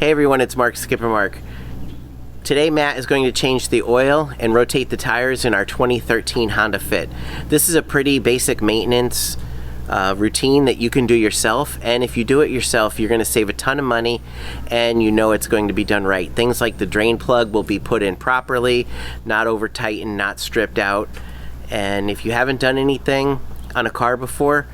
Hey everyone, it's Mark, Skipper Mark. Today Matt is going to change the oil and rotate the tires in our 2013 Honda Fit. This is a pretty basic maintenance routine that you can do yourself, and if you do it yourself you're going to save a ton of money and you know it's going to be done right. Things like the drain plug will be put in properly, not over tightened, not stripped out. And if you haven't done anything on a car before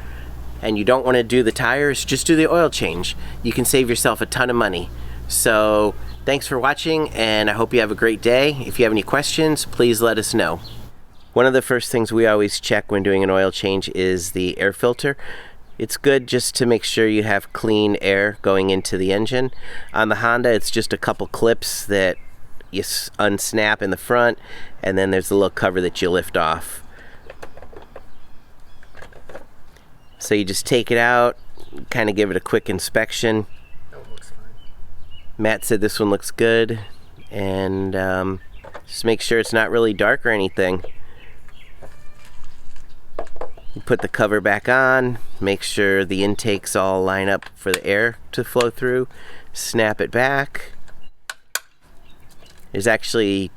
and you don't want to do the tires, just do the oil change. You can save yourself a ton of money. So thanks for watching, and I hope you have a great day. If you have any questions, please let us know. One of the first things we always check when doing an oil change is the air filter. It's good just to make sure you have clean air going into the engine. On the Honda, it's just a couple clips that you unsnap in the front, and then there's a little cover that you lift off. So you just take it out, kind of give it a quick inspection. Matt said this one looks good, and just make sure it's not really dark or anything. You put the cover back on, make sure the intakes all line up for the air to flow through, snap it back. There's actually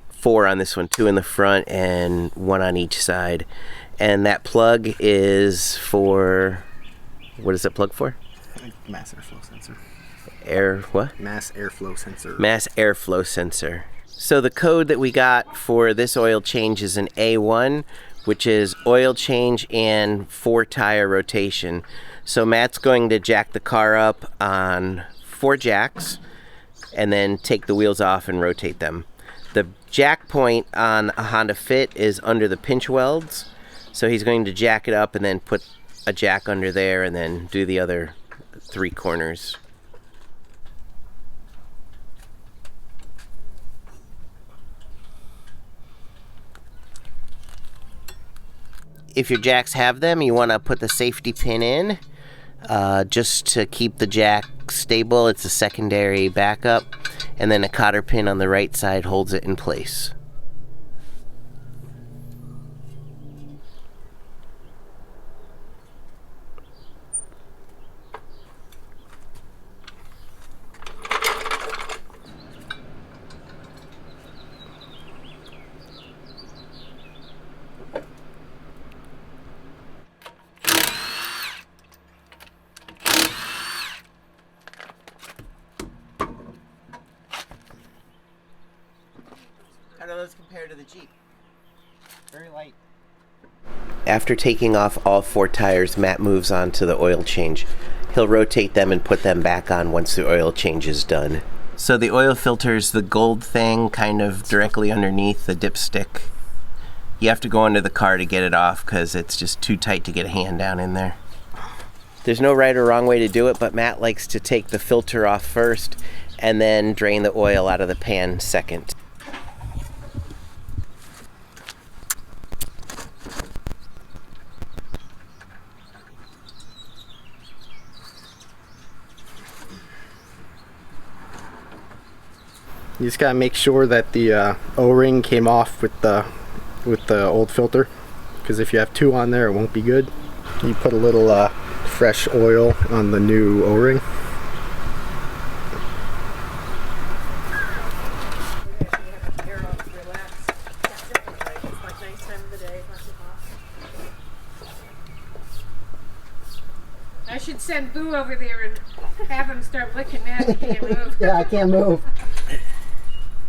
4 on this one, 2 in the front and 1 on each side. And that plug is for, what is that plug for? Mass airflow sensor. Mass airflow sensor. Mass airflow sensor. So the code that we got for this oil change is an A1, which is oil change and 4 tire rotation. So Matt's going to jack the car up on 4 jacks and then take the wheels off and rotate them. The jack point on a Honda Fit is under the pinch welds. So he's going to jack it up and then put a jack under there and then do the other 3 corners. If your jacks have them, you want to put the safety pin in just to keep the jack stable. It's a secondary backup, and then a cotter pin on the right side holds it in place. How do those compare to the Jeep? Very light. After taking off all 4 tires, Matt moves on to the oil change. He'll rotate them and put them back on once the oil change is done. So the oil filter's the gold thing kind of directly underneath the dipstick. You have to go under the car to get it off because it's just too tight to get a hand down in there. There's no right or wrong way to do it, but Matt likes to take the filter off first and then drain the oil out of the pan second. You just gotta make sure that the O-ring came off with the old filter, because if you have 2 on there, it won't be good. You put a little fresh oil on the new O-ring. I should send Boo over there and have him start licking that. He can't move. Yeah, I can't move.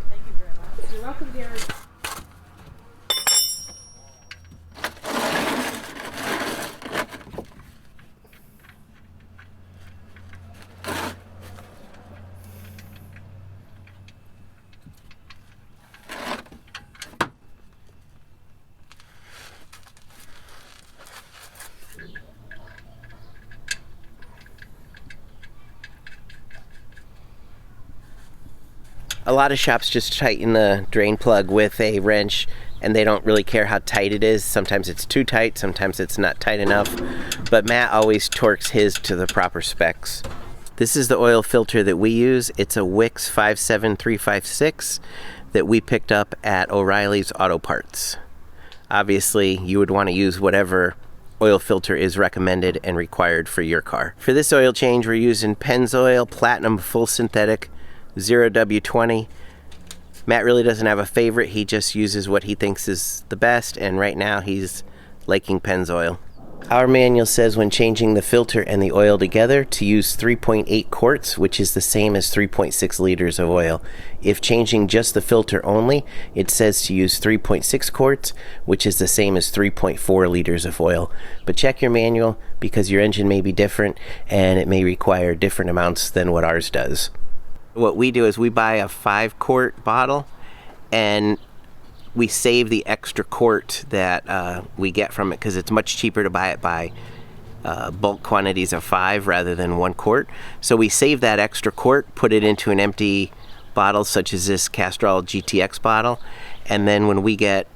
Thank you very much. You're welcome, dear. A lot of shops just tighten the drain plug with a wrench and they don't really care how tight it is. Sometimes it's too tight, sometimes it's not tight enough, but Matt always torques his to the proper specs. This is the oil filter that we use. It's a Wix 57356 that we picked up at O'Reilly's Auto Parts. Obviously, you would want to use whatever oil filter is recommended and required for your car. For this oil change, we're using Pennzoil Platinum Full Synthetic 0W20. Matt really doesn't have a favorite. He just uses what he thinks is the best, and right now he's liking Pennzoil. Our manual says when changing the filter and the oil together to use 3.8 quarts, which is the same as 3.6 liters of oil. If changing just the filter only, it says to use 3.6 quarts, which is the same as 3.4 liters of oil. But check your manual because your engine may be different and it may require different amounts than what ours does. What we do is we buy a 5-quart bottle and we save the extra quart that we get from it because it's much cheaper to buy it by bulk quantities of 5 rather than 1 quart. So we save that extra quart, put it into an empty bottle such as this Castrol GTX bottle, and then when we get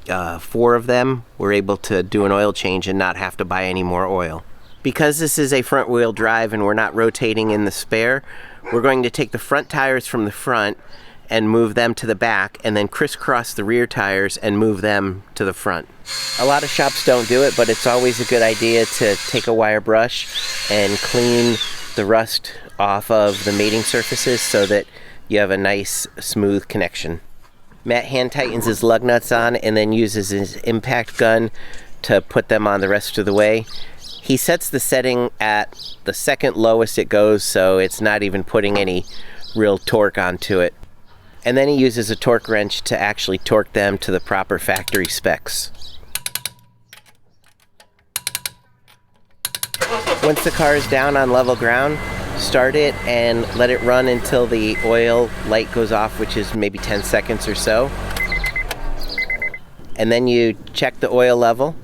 4 of them, we're able to do an oil change and not have to buy any more oil. Because this is a front wheel drive and we're not rotating in the spare, we're going to take the front tires from the front and move them to the back, and then crisscross the rear tires and move them to the front. A lot of shops don't do it, but it's always a good idea to take a wire brush and clean the rust off of the mating surfaces so that you have a nice smooth connection. Matt hand tightens his lug nuts on and then uses his impact gun to put them on the rest of the way. He sets the setting at the second lowest it goes, so it's not even putting any real torque onto it. And then he uses a torque wrench to actually torque them to the proper factory specs. Once the car is down on level ground, start it and let it run until the oil light goes off, which is maybe 10 seconds or so. And then you check the oil level.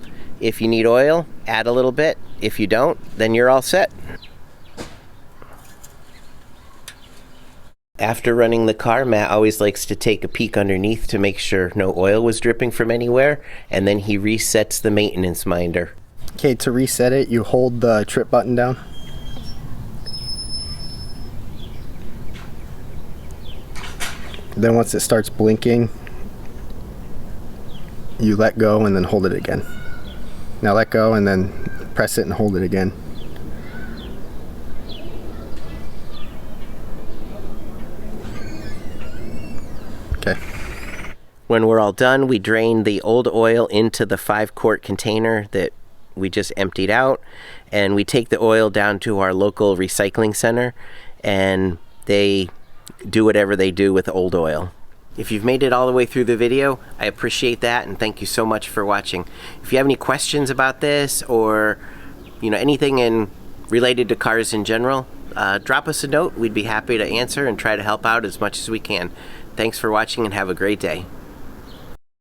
If you need oil, add a little bit. If you don't, then you're all set. After running the car, Matt always likes to take a peek underneath to make sure no oil was dripping from anywhere, and then he resets the maintenance minder. Okay, to reset it, you hold the trip button down. Then once it starts blinking, you let go and then hold it again. Now let go and then press it and hold it again. Okay. When we're all done, we drain the old oil into the 5-quart container that we just emptied out, and we take the oil down to our local recycling center, and they do whatever they do with old oil. If you've made it all the way through the video, I appreciate that, and thank you so much for watching. If you have any questions about this or anything related to cars in general, drop us a note. We'd be happy to answer and try to help out as much as we can. Thanks for watching and have a great day.